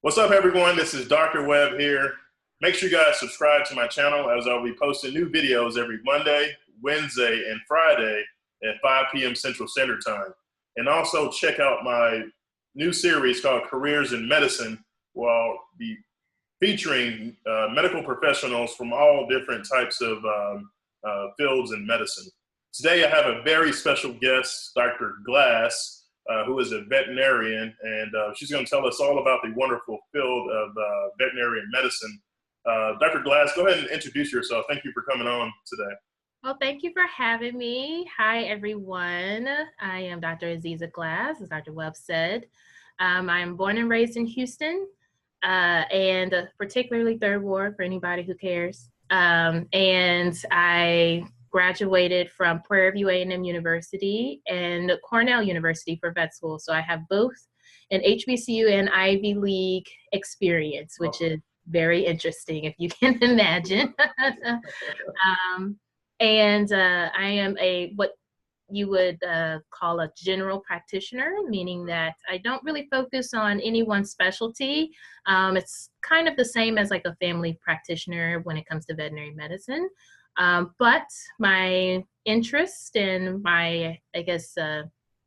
What's up, everyone? This is Dr. Webb here. Make sure you guys subscribe to my channel as I'll be posting new videos every Monday, Wednesday, and Friday at 5 p.m. Central Standard Time. And also check out my new series called Careers in Medicine, where I'll be featuring medical professionals from all different types of fields in medicine. Today I have a very special guest, Dr. Glass, who is a veterinarian, and she's going to tell us all about the wonderful field of veterinarian medicine. Dr. Glass, go ahead and introduce yourself. Thank you for coming on today. Well, thank you for having me. Hi, everyone. I am Dr. Aziza Glass, as Dr. Webb said. I am born and raised in Houston, and particularly Third Ward for anybody who cares. And I graduated from Prairie View A&M University and Cornell University for vet school. So I have both an HBCU and Ivy League experience, which is very interesting, if you can imagine. I am what you would call a general practitioner, meaning that I don't really focus on any one specialty. It's kind of the same as like a family practitioner when it comes to veterinary medicine. But my interest and my,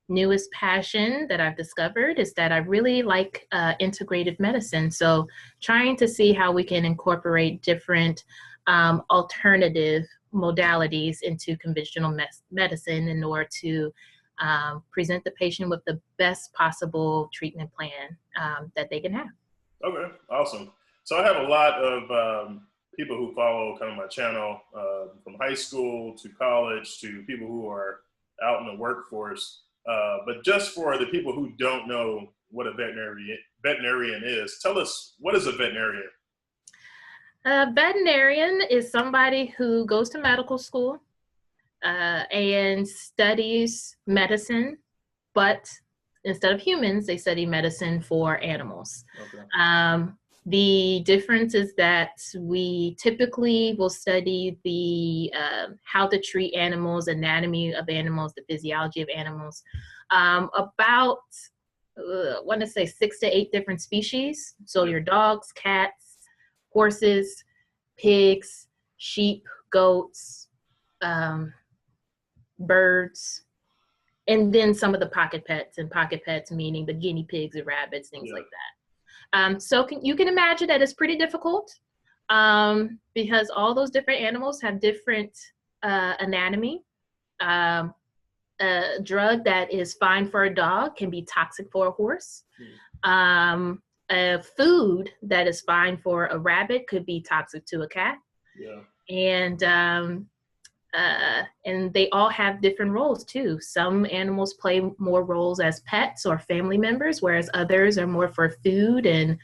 newest passion that I've discovered is that I really like integrative medicine. So trying to see how we can incorporate different alternative modalities into conventional medicine in order to present the patient with the best possible treatment plan that they can have. Okay, awesome. So I have a lot of people who follow kind of my channel from high school to college to people who are out in the workforce. But just for the people who don't know what a veterinarian is, tell us, what is a veterinarian? A veterinarian is somebody who goes to medical school and studies medicine, but instead of humans, they study medicine for animals. Okay. The difference is that we typically will study the how to treat animals, anatomy of animals, the physiology of animals, about I want to say 6 to 8 different species. So your dogs, cats, horses, pigs, sheep, goats, birds, and then some of the pocket pets, and pocket pets meaning the guinea pigs and rabbits, things like that. So you can imagine that it's pretty difficult because all those different animals have different anatomy. A drug that is fine for a dog can be toxic for a horse. A food that is fine for a rabbit could be toxic to a cat. Yeah. And they all have different roles too. Some animals play more roles as pets or family members, whereas others are more for food and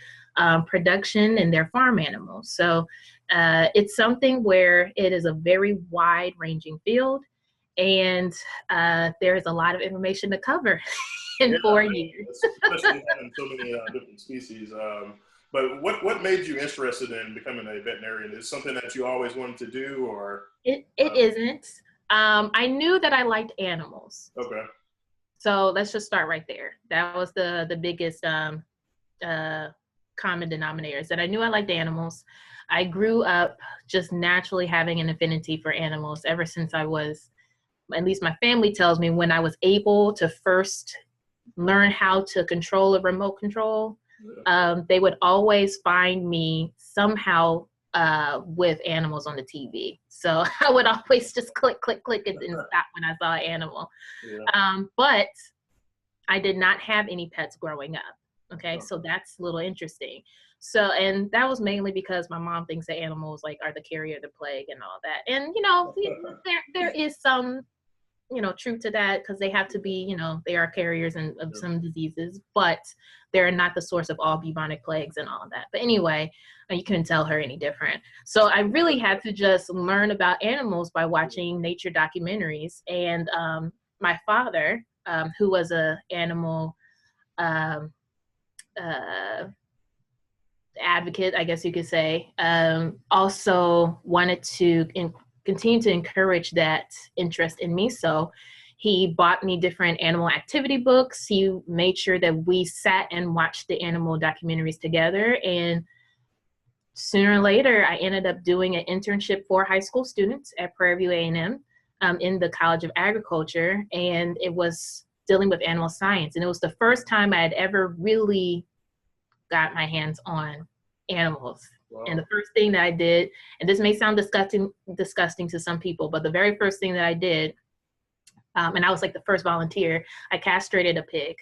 production, and they're farm animals. So it's something where it is a very wide-ranging field, and there's a lot of information to cover in 4 years. Especially having so many different species. But what made you interested in becoming a veterinarian? Is it something that you always wanted to do, or? It isn't. I knew that I liked animals. Okay. So let's just start right there. That was the biggest common denominator, is that I knew I liked animals. I grew up just naturally having an affinity for animals ever since I was, at least my family tells me, when I was able to first learn how to control a remote control. They would always find me somehow with animals on the TV. So I would always just click, click, click, and stop when I saw an animal. Yeah. But I did not have any pets growing up. Okay, so that's a little interesting. So, and that was mainly because my mom thinks that animals are the carrier of the plague and all that. And, there is some truth to that, because they have to be, they are carriers of some diseases, but they're not the source of all bubonic plagues and all of that. But anyway, you couldn't tell her any different. So I really had to just learn about animals by watching nature documentaries. And my father, who was an animal advocate, I guess you could say, also wanted to continue to encourage that interest in me. So He bought me different animal activity books. He made sure that we sat and watched the animal documentaries together. And sooner or later, I ended up doing an internship for high school students at Prairie View A&M in the College of Agriculture. And it was dealing with animal science. And it was the first time I had ever really got my hands on animals. Wow. And the first thing that I did, and this may sound disgusting to some people, but the very first thing that I did, and I was like the first volunteer, I castrated a pig.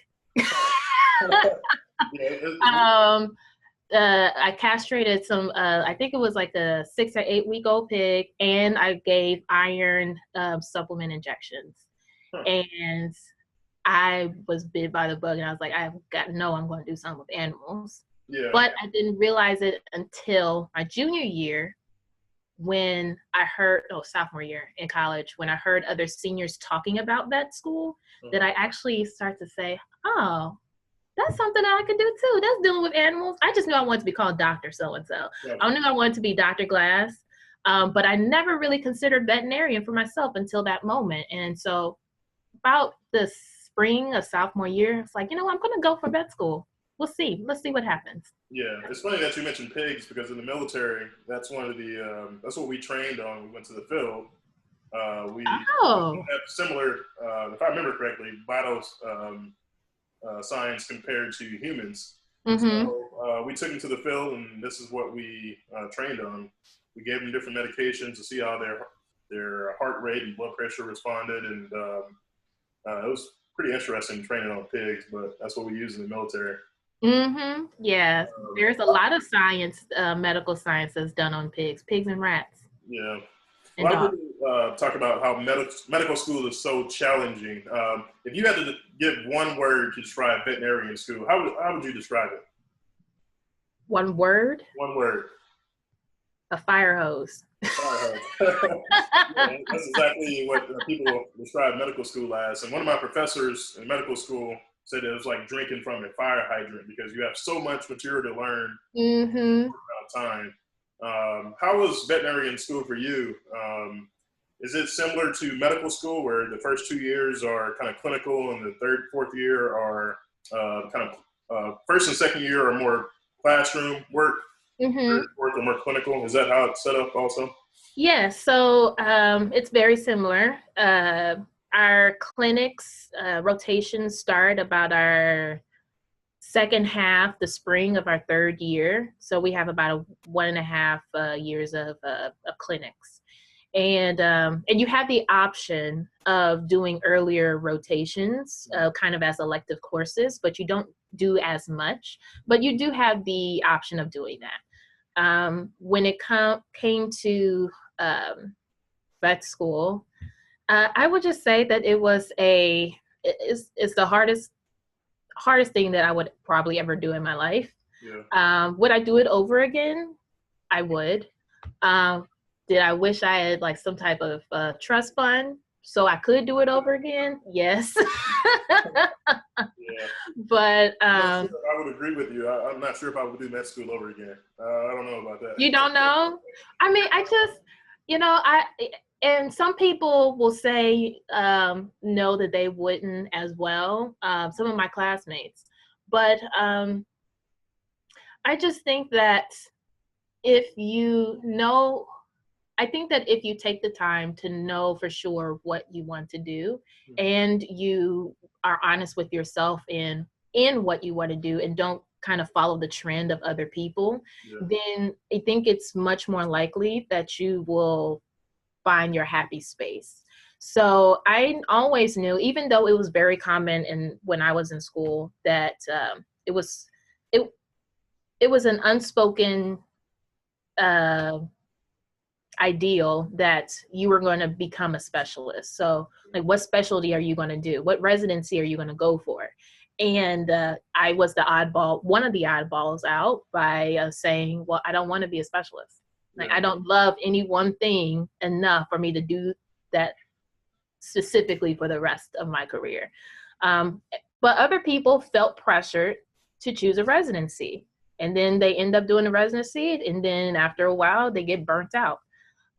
I castrated some, I think it was like a 6 or 8 week old pig, and I gave iron supplement injections. And I was bit by the bug, and I was like, I'm going to do something with animals. Yeah. But I didn't realize it until my junior year when I heard, sophomore year in college, when I heard other seniors talking about vet school, that I actually start to say, oh, that's something that I could do too. That's dealing with animals. I just knew I wanted to be called Dr. So-and-so. Yeah. I knew I wanted to be Dr. Glass, but I never really considered veterinarian for myself until that moment. And so about the spring of sophomore year, it's like, I'm going to go for vet school. We'll see. Let's see what happens. Yeah, it's funny that you mentioned pigs, because in the military, that's one of the that's what we trained on. We went to the field. We have similar, if I remember correctly, vital signs compared to humans. Mm-hmm. So we took them to the field, and this is what we trained on. We gave them different medications to see how their heart rate and blood pressure responded, and it was pretty interesting training on pigs, but that's what we use in the military. Mm-hmm. Yeah, there's a lot of science, medical science that's done on pigs and rats. Yeah. A lot of people talk about how medical school is so challenging. If you had to give one word to describe veterinarian school, how would you describe it? One word? One word. A fire hose. Fire hose. Yeah, that's exactly what people describe medical school as. And one of my professors in medical school said it was like drinking from a fire hydrant, because you have so much material to learn in time. How was veterinarian school for you? Is it similar to medical school, where the first 2 years are kind of clinical and the third, fourth year are first and second year are more classroom work, third, fourth are more clinical? Is that how it's set up also? Yeah, so it's very similar. Our clinics rotations start about our second half, the spring of our third year. So we have about 1.5 years of clinics. And you have the option of doing earlier rotations, kind of as elective courses, but you don't do as much, but you do have the option of doing that. When it came to vet school, I would just say that it's the hardest thing that I would probably ever do in my life. Yeah. Would I do it over again? I would. Did I wish I had like some type of trust fund so I could do it over again? Yes. Yeah. But I would agree with you. I'm not sure if I would do med school over again. I don't know about that. You don't know? I mean, I just, and some people will say no, that they wouldn't as well. Some of my classmates. But I just think that if you take the time to know for sure what you want to do, and you are honest with yourself in what you want to do, and don't kind of follow the trend of other people, then I think it's much more likely that you will find your happy space. So I always knew, even though it was very common when I was in school, that it was an unspoken ideal that you were going to become a specialist. So like, what specialty are you going to do? What residency are you going to go for? And I was one of the oddballs out by saying, well, I don't want to be a specialist. Like, I don't love any one thing enough for me to do that specifically for the rest of my career. But other people felt pressured to choose a residency, and then they end up doing a residency, and then after a while they get burnt out.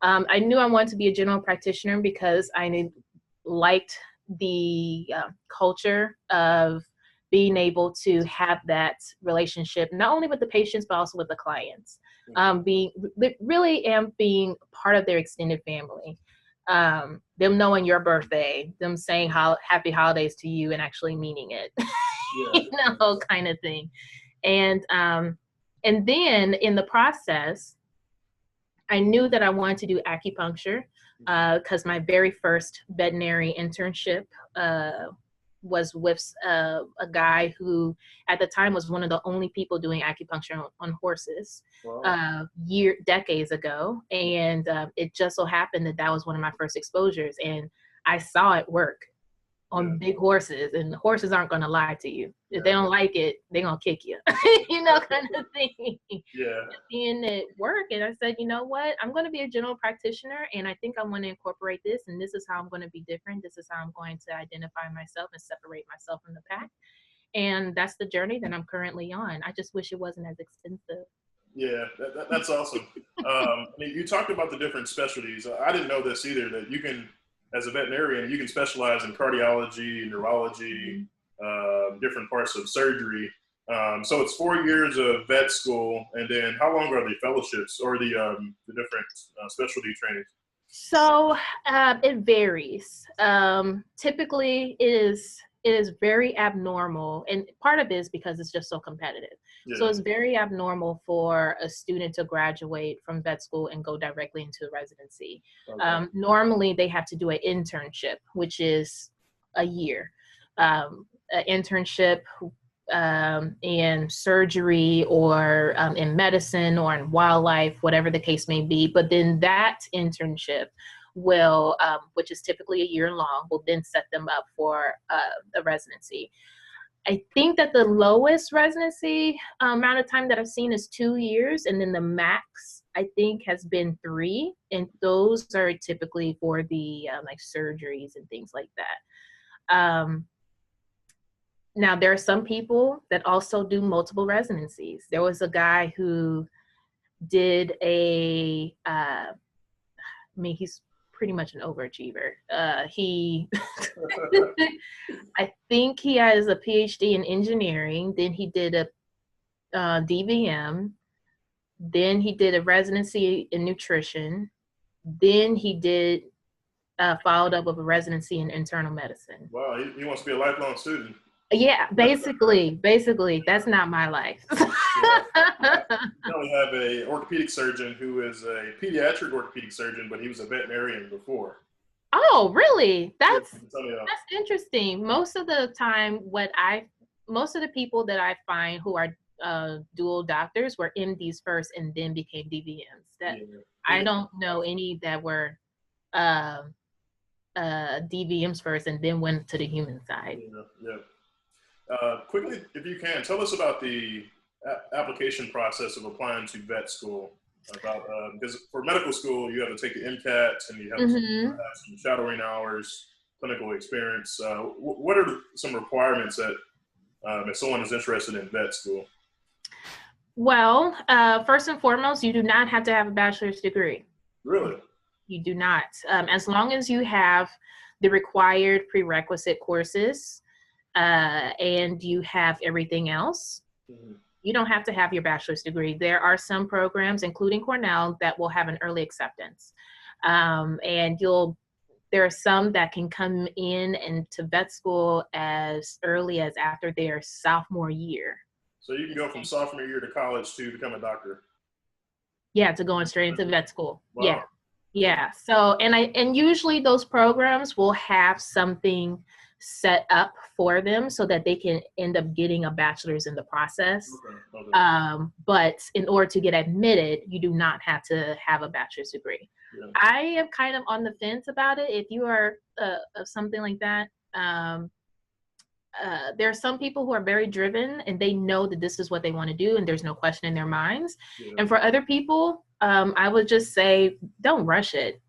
I knew I wanted to be a general practitioner because I liked the culture of being able to have that relationship, not only with the patients, but also with the clients. Being part of their extended family. Them knowing your birthday, them saying happy holidays to you and actually meaning it, kind of thing. And then in the process, I knew that I wanted to do acupuncture because my very first veterinary internship was with a guy who at the time was one of the only people doing acupuncture on horses. Wow. Decades ago. And it just so happened that was one of my first exposures. And I saw it work on big horses, and horses aren't going to lie to you. If they don't like it, they're going to kick you, kind of thing. Yeah. Seeing it work. And I said, you know what? I'm going to be a general practitioner, and I think I want to incorporate this, and this is how I'm going to be different. This is how I'm going to identify myself and separate myself from the pack. And that's the journey that I'm currently on. I just wish it wasn't as expensive. Yeah, that's awesome. I mean, you talked about the different specialties. I didn't know this either, that you can, as a veterinarian, you can specialize in cardiology, neurology, different parts of surgery. So it's 4 years of vet school, and then how long are the fellowships or the different specialty trainings? So it varies. Typically, it is very abnormal, and part of it is because it's just so competitive. Yeah. So it's very abnormal for a student to graduate from vet school and go directly into residency. Okay. Normally, they have to do an internship, which is a year. An internship in surgery or in medicine or in wildlife, whatever the case may be. But then that internship will, which is typically a year long, will then set them up for a residency. I think that the lowest residency amount of time that I've seen is 2 years, and then the max I think has been 3, and those are typically for the like surgeries and things like that. Now there are some people that also do multiple residencies. There was a guy who did he's pretty much an overachiever. I think he has a PhD in engineering. Then he did a DVM. Then he did a residency in nutrition. Then he did followed up with a residency in internal medicine. Wow, he wants to be a lifelong student. Yeah, basically, that's not my life. We only have a orthopedic surgeon who is a pediatric orthopedic surgeon, but he was a veterinarian before. Oh, really? That's interesting. Most of the time, most of the people that I find who are dual doctors were MDs first and then became DVMs. I don't know any that were DVMs first and then went to the human side. Yeah. Quickly, if you can, tell us about the application process of applying to vet school. Because for medical school, you have to take the MCAT and you have to have some shadowing hours, clinical experience. What are some requirements that if someone is interested in vet school? Well, first and foremost, you do not have to have a bachelor's degree. Really? You do not. As long as you have the required prerequisite courses, and you have everything else, you don't have to have your bachelor's degree. There are some programs, including Cornell, that will have an early acceptance. And there are some that can come in into vet school as early as after their sophomore year. So you can go from sophomore year to college to become a doctor? Yeah, to going straight into vet school. Wow. Yeah. So, and usually those programs will have something set up for them so that they can end up getting a bachelor's in the process. Okay. But in order to get admitted, you do not have to have a bachelor's degree. Yeah. I am kind of on the fence about it. If you are something like that, there are some people who are very driven and they know that this is what they want to do and there's no question in their minds. Yeah. And for other people, I would just say, don't rush it.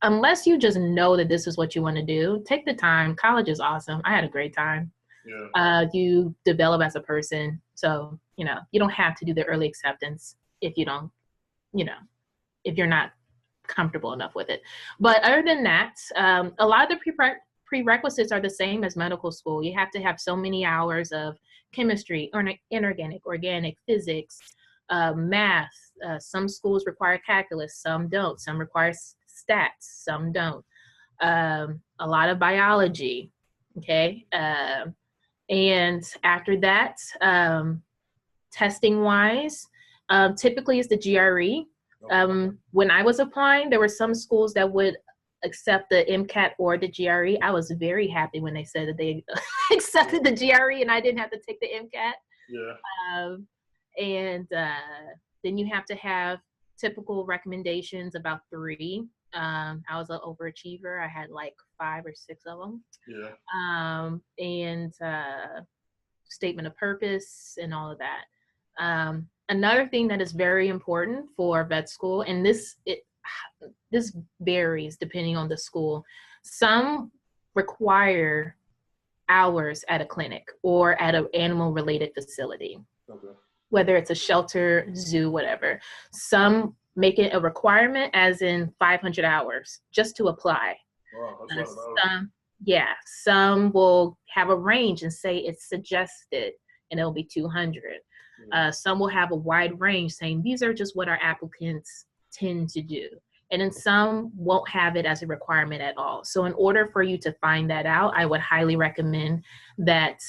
Unless you just know that this is what you want to do, take the time. College is awesome. I had a great time. Yeah. You develop as a person. So, you don't have to do the early acceptance if you don't, if you're not comfortable enough with it. But other than that, a lot of the prerequisites are the same as medical school. You have to have so many hours of chemistry, or inorganic, organic, physics, math. Some schools require calculus, some don't. Some require stats, some don't. A lot of biology, okay? And after that, testing-wise, typically it's the GRE. When I was applying, there were some schools that would accept the MCAT or the GRE. I was very happy when they said that they accepted the GRE and I didn't have to take the MCAT. Yeah. And then you have to have typical recommendations, about 3. I was an overachiever. I had like 5 or 6 of them. Yeah. And statement of purpose and all of that. Another thing that is very important for vet school, and this varies depending on the school. Some require hours at a clinic or at an animal-related facility, whether it's a shelter, zoo, whatever. Some make it a requirement, as in 500 hours just to apply. Wow, that's a lot of hours. Some will have a range and say it's suggested, and it'll be 200. Some will have a wide range saying these are just what our applicants tend to do. And then some won't have it as a requirement at all. So in order for you to find that out, I would highly recommend that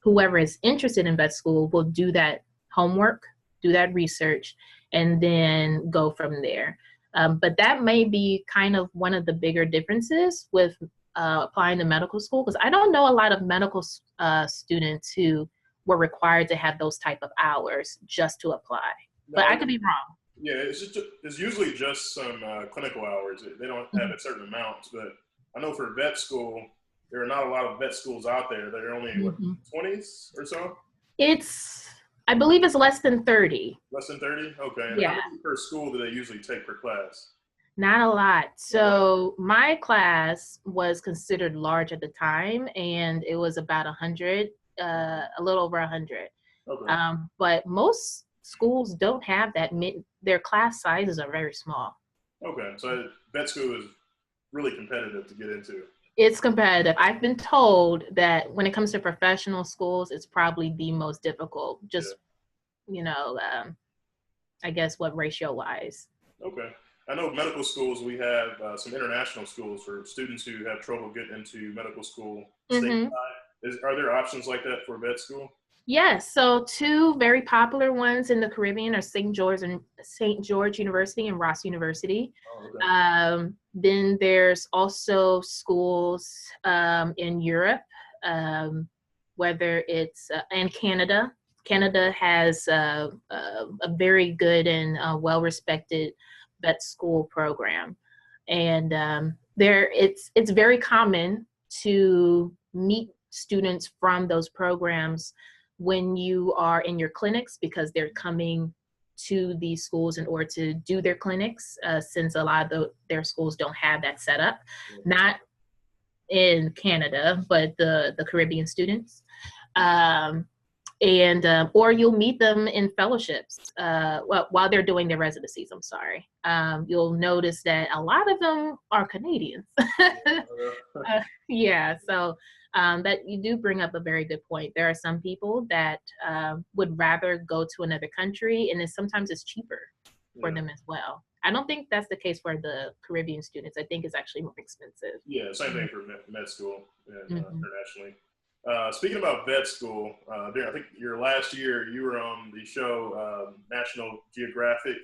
whoever is interested in vet school will do that homework, do that research, and then go from there. But that may be kind of one of the bigger differences with applying to medical school, because I don't know a lot of medical students who were required to have those type of hours just to apply. But I could be wrong. Yeah, it's usually just some clinical hours. They don't have a certain amount, but I know for vet school, there are not a lot of vet schools out there. There are only 20s or so? I believe it's less than 30. Less than 30? Okay. And yeah. How many per school do they usually take per class? Not a lot. So my class was considered large at the time, and it was about 100, a little over 100. Okay. But most schools don't have that. Their class sizes are very small. Okay. So vet school is really competitive to get into. It's competitive. I've been told that when it comes to professional schools, it's probably the most difficult, just, I guess what ratio-wise. Okay. I know medical schools, we have some international schools for students who have trouble getting into medical school stateside. Are there options like that for vet school? Yes. So 2 very popular ones in the Caribbean are St. George University and Ross University. Oh, okay. Then there's also schools in Europe, whether it's and Canada. Canada has a very good and well-respected vet school program, and it's very common to meet students from those programs when you are in your clinics, because they're coming to these schools in order to do their clinics, since a lot of their schools don't have that set up. Not in Canada, but the Caribbean students. Or you'll meet them in fellowships, while they're doing their residencies, I'm sorry. You'll notice that a lot of them are Canadians. So that you do bring up a very good point. There are some people that would rather go to another country, and sometimes it's cheaper for them as well. I don't think that's the case for the Caribbean students. I think it's actually more expensive. Yeah, same thing for med school and internationally. Speaking about vet school, I think your last year you were on the show National Geographic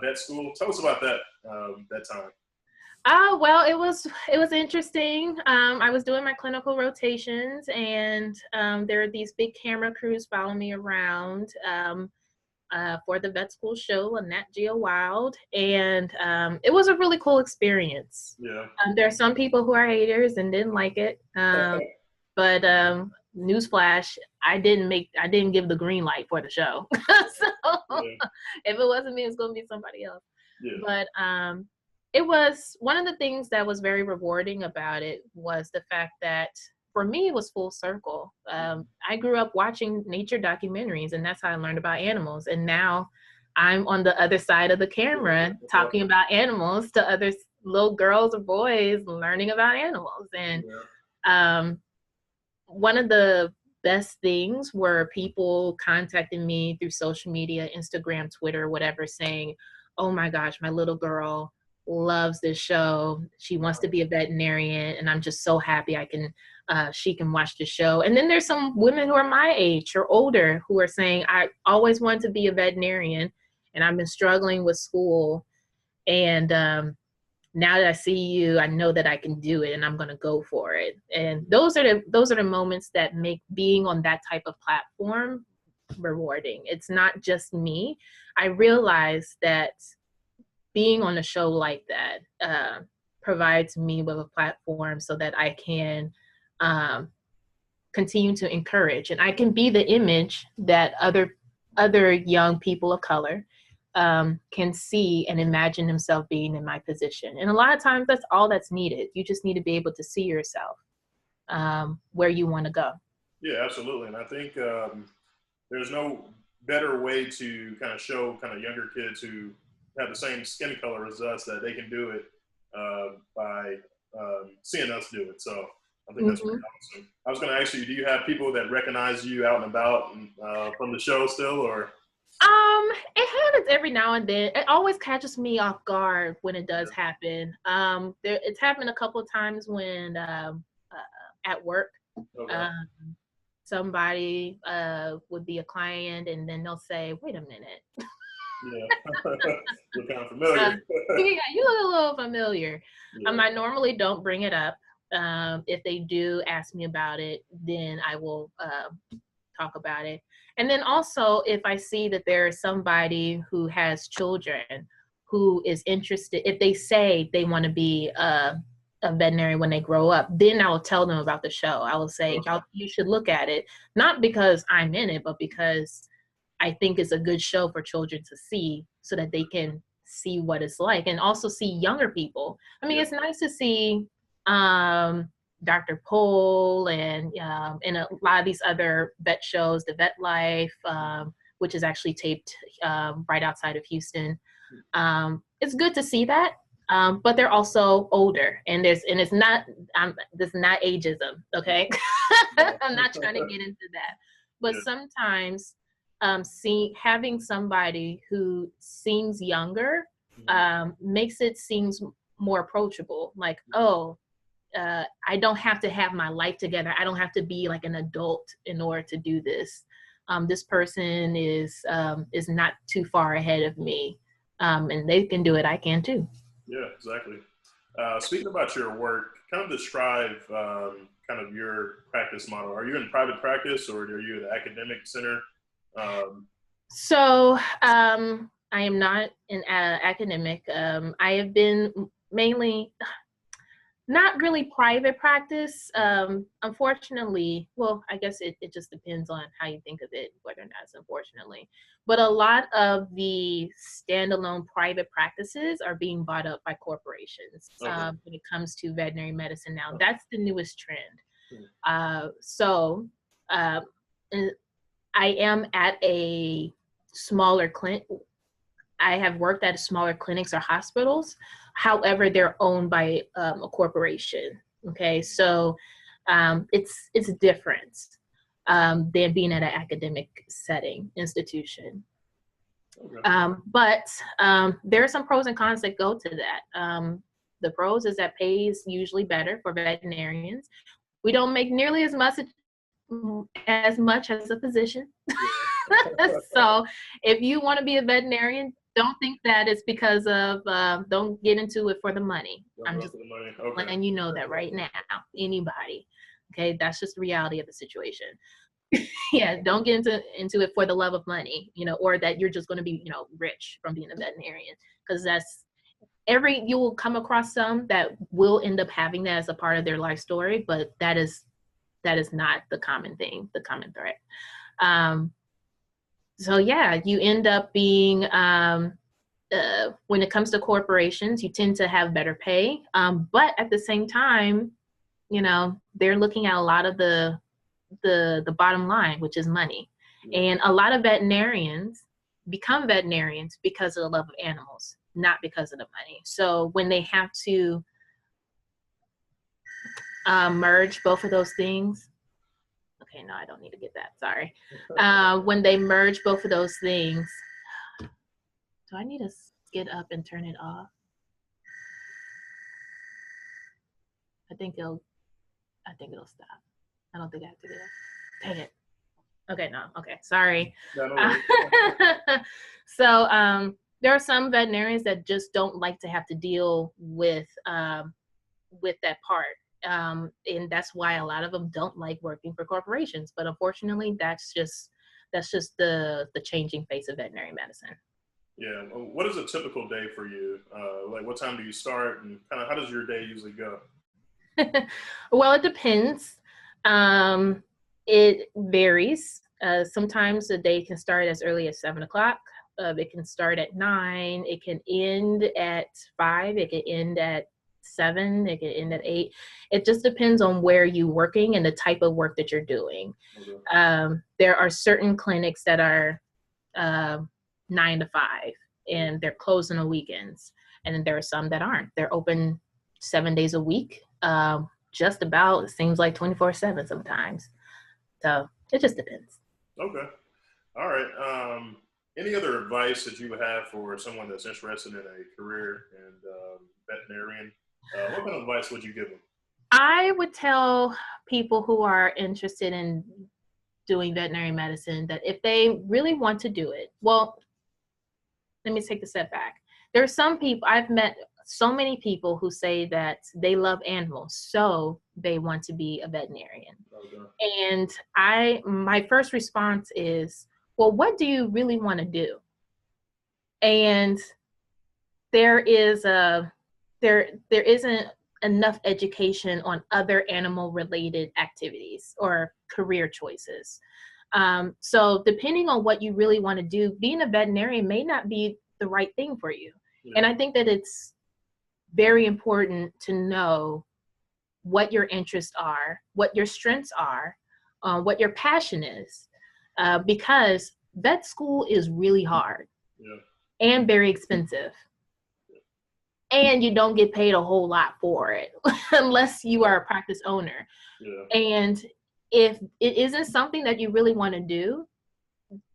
Vet School. Tell us about that time. Well, it was interesting. I was doing my clinical rotations, and there are these big camera crews following me around for the vet school show on Nat Geo Wild, and it was a really cool experience. Yeah. There are some people who are haters and didn't like it, but newsflash, I didn't give the green light for the show. If it wasn't me, it's going to be somebody else. Yeah. But it was one of the things that was very rewarding about it was the fact that for me, it was full circle. I grew up watching nature documentaries, and that's how I learned about animals. And now I'm on the other side of the camera talking about animals to other little girls or boys learning about animals. And one of the best things were people contacting me through social media, Instagram, Twitter, whatever, saying, oh my gosh, my little girl loves this show. She wants to be a veterinarian, and I'm just so happy she can watch the show. And then there's some women who are my age or older who are saying, I always wanted to be a veterinarian, and I've been struggling with school. And now that I see you, I know that I can do it, and I'm going to go for it. And those are the moments that make being on that type of platform rewarding. It's not just me. I realize that being on a show like that provides me with a platform so that I can continue to encourage, and I can be the image that other young people of color can see and imagine themselves being in my position. And a lot of times that's all that's needed. You just need to be able to see yourself where you want to go. Yeah, absolutely. And I think there's no better way to kind of show kind of younger kids who have the same skin color as us that they can do it by seeing us do it. So I think that's pretty awesome. I was going to ask you, do you have people that recognize you out and about from the show still, or? It happens every now and then. It always catches me off guard when it does happen. It's happened a couple of times when at work, somebody would be a client, and then they'll say, "Wait a minute." Yeah, you're kind of familiar. Yeah, you look a little familiar. Yeah. I normally don't bring it up. If they do ask me about it, then I will talk about it. And then also, if I see that there is somebody who has children who is interested, if they say they want to be a veterinarian when they grow up, then I will tell them about the show. I will say, y'all, you should look at it, not because I'm in it, but because I think it's a good show for children to see so that they can see what it's like, and also see younger people. I mean, it's nice to see Dr. Pole and a lot of these other vet shows, the Vet Life, which is actually taped right outside of Houston. It's good to see that, but they're also older, and it's not this is not ageism, okay? I'm not trying to get into that, but sometimes having somebody who seems younger makes it seems more approachable. Like, I don't have to have my life together. I don't have to be like an adult in order to do this. This person is not too far ahead of me, and they can do it. I can too. Yeah, exactly. Speaking about your work, kind of describe kind of your practice model. Are you in private practice, or are you at an academic center? So I am not an academic. I have been mainly not really private practice. Unfortunately, well, I guess it just depends on how you think of it, whether or not it's unfortunately. But a lot of the standalone private practices are being bought up by corporations when it comes to veterinary medicine now. That's the newest trend. So I am at a smaller clinic. I have worked at smaller clinics or hospitals. However, they're owned by a corporation. Okay, so it's different than being at an academic setting institution. But there are some pros and cons that go to that. The pros is that pay is usually better for veterinarians. We don't make nearly as much as a physician. So if you want to be a veterinarian, don't think that it's because of, don't get into it for the money. I'm just letting you know that right now, anybody. Okay, that's just the reality of the situation. Yeah, don't get into it for the love of money, or that you're just going to be, rich from being a veterinarian, because you will come across some that will end up having that as a part of their life story, but that is not the common thing, the common thread. So yeah, you end up being, when it comes to corporations, you tend to have better pay, but at the same time, they're looking at a lot of the bottom line, which is money. And a lot of veterinarians become veterinarians because of the love of animals, not because of the money. So when they have to merge both of those things, okay, no, I don't need to get that, sorry. When they merge both of those things, do I need to get up and turn it off? I think it'll stop. I don't think I have to do that. Dang it. Okay, no, okay, sorry. So there are some veterinarians that just don't like to have to deal with that part. And that's why a lot of them don't like working for corporations. But unfortunately, that's just the changing face of veterinary medicine. Yeah. What is a typical day for you? Like, what time do you start, and kind of how does your day usually go? Well, it depends. It varies. Sometimes the day can start as early as 7 o'clock. It can start at 9. It can end at 5. It can end at 7. It can end at 8. It just depends on where you're working and the type of work that you're doing. Okay. There are certain clinics that are 9 to 5, and they're closed on the weekends. And then there are some that aren't. They're open 7 days a week. Just about, it seems like 24/7 sometimes. So it just depends. Okay. All right. Any other advice that you would have for someone that's interested in a career in veterinarian? What kind of advice would you give them? I would tell people who are interested in doing veterinary medicine that if they really want to do it, well, let me take the step back. There are some people, I've met so many people who say that they love animals, so they want to be a veterinarian. Okay. And my first response is, well, what do you really want to do? And there isn't enough education on other animal related activities or career choices. So depending on what you really want to do, being a veterinarian may not be the right thing for you. Yeah. And I think that it's very important to know what your interests are, what your strengths are, what your passion is, because vet school is really hard. Yeah. And very expensive. And you don't get paid a whole lot for it unless you are a practice owner. Yeah. And if it isn't something that you really want to do,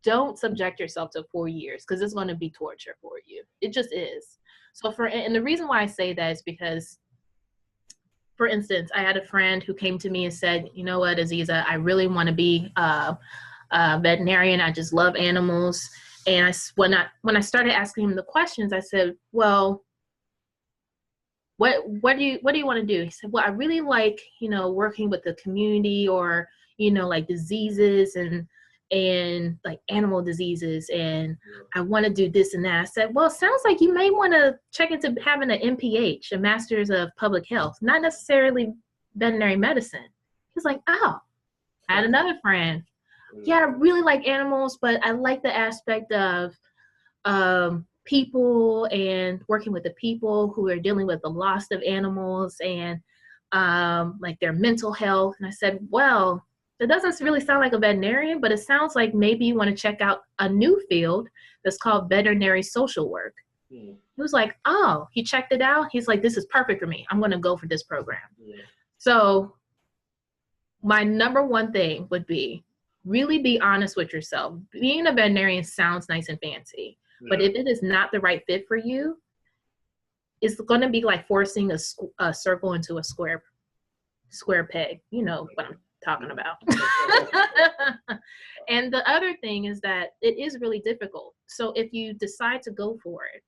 don't subject yourself to 4 years, because it's going to be torture for you. It just is. So and the reason why I say that is because, for instance, I had a friend who came to me and said, you know what, Aziza, I really want to be a veterinarian. I just love animals. And when I started asking him the questions, I said, well, what do you want to do? He said, well, I really like, working with the community, or, like diseases and like animal diseases, and I want to do this and that. I said, well, it sounds like you may want to check into having an MPH, a Master's of Public Health, not necessarily veterinary medicine. He's like, oh. I had another friend. Yeah, I really like animals, but I like the aspect of people and working with the people who are dealing with the loss of animals and like their mental health. And I said, well, it doesn't really sound like a veterinarian, but it sounds like maybe you want to check out a new field that's called veterinary social work. He was like, oh, he checked it out. He's like, this is perfect for me. I'm going to go for this program. Yeah. So my number one thing would be really be honest with yourself. Being a veterinarian sounds nice and fancy, but if it is not the right fit for you, it's going to be like forcing a circle into a square peg. You know what I'm talking about. And the other thing is that it is really difficult. So if you decide to go for it,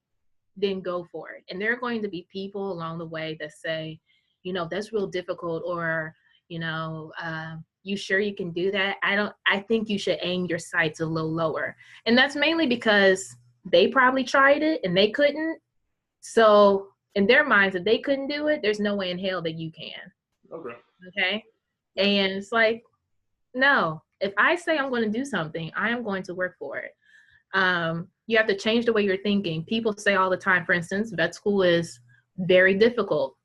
then go for it. And there are going to be people along the way that say, that's real difficult, or, you sure you can do that? I think you should aim your sights a little lower. And that's mainly because they probably tried it and they couldn't. So in their minds, if they couldn't do it, there's no way in hell that you can. Okay. And it's like, no, if I say I'm going to do something, I am going to work for it. You have to change the way you're thinking. People say all the time, for instance, vet school is very difficult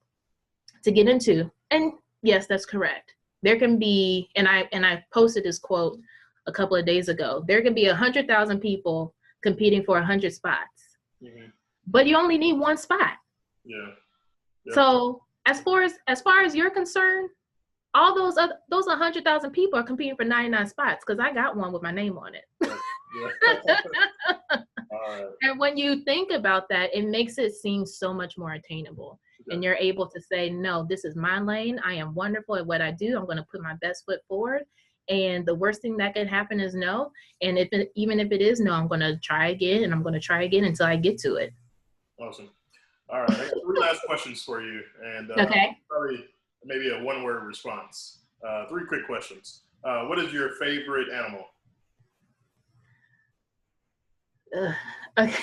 to get into. And yes, that's correct. There can be, and I posted this quote a couple of days ago, there can be 100,000 people competing for 100 spots. Mm-hmm. But you only need one spot. Yeah. Yep. So as far as you're concerned, all those 100,000 people are competing for 99 spots because I got one with my name on it. Yeah. All right. And when you think about that, it makes it seem so much more attainable. Okay. And you're able to say, no, this is my lane. I am wonderful at what I do. I'm going to put my best foot forward. And the worst thing that can happen is no. And even if it is no, I'm going to try again, and I'm going to try again until I get to it. Awesome. All right. I got 3 last questions for you. And okay. Probably maybe a one-word response. 3 quick questions. What is your favorite animal? Okay.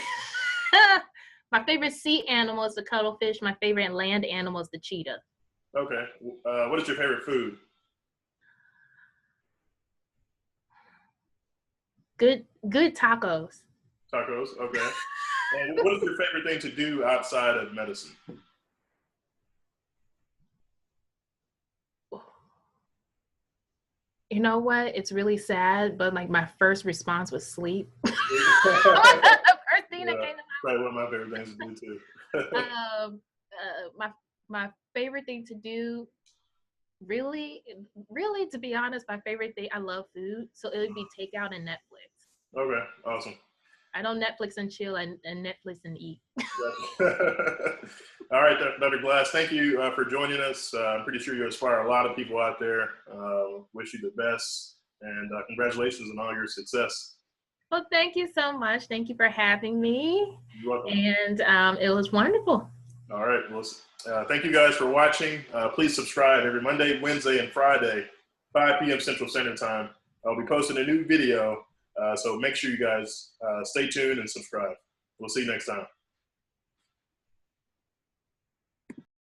My favorite sea animal is the cuttlefish. My favorite land animal is the cheetah. Okay. What is your favorite food? Good tacos. Tacos. Okay. And what is your favorite thing to do outside of medicine? You know what? It's really sad, but like my first response was sleep. First thing that came to probably one of my favorite things to do too. My favorite thing to do, really, to be honest, my favorite thing, I love food, so it would be takeout and Netflix. Okay, awesome. I don't Netflix and chill and Netflix and eat. All right, Dr. Glass, thank you for joining us. I'm pretty sure you inspire a lot of people out there. Wish you the best, and congratulations on all your success. Well, thank you so much. Thank you for having me. You're welcome. And it was wonderful. All right. Well, thank you guys for watching. Please subscribe every Monday, Wednesday, and Friday, 5 p.m. Central Standard Time. I'll be posting a new video, so make sure you guys stay tuned and subscribe. We'll see you next time.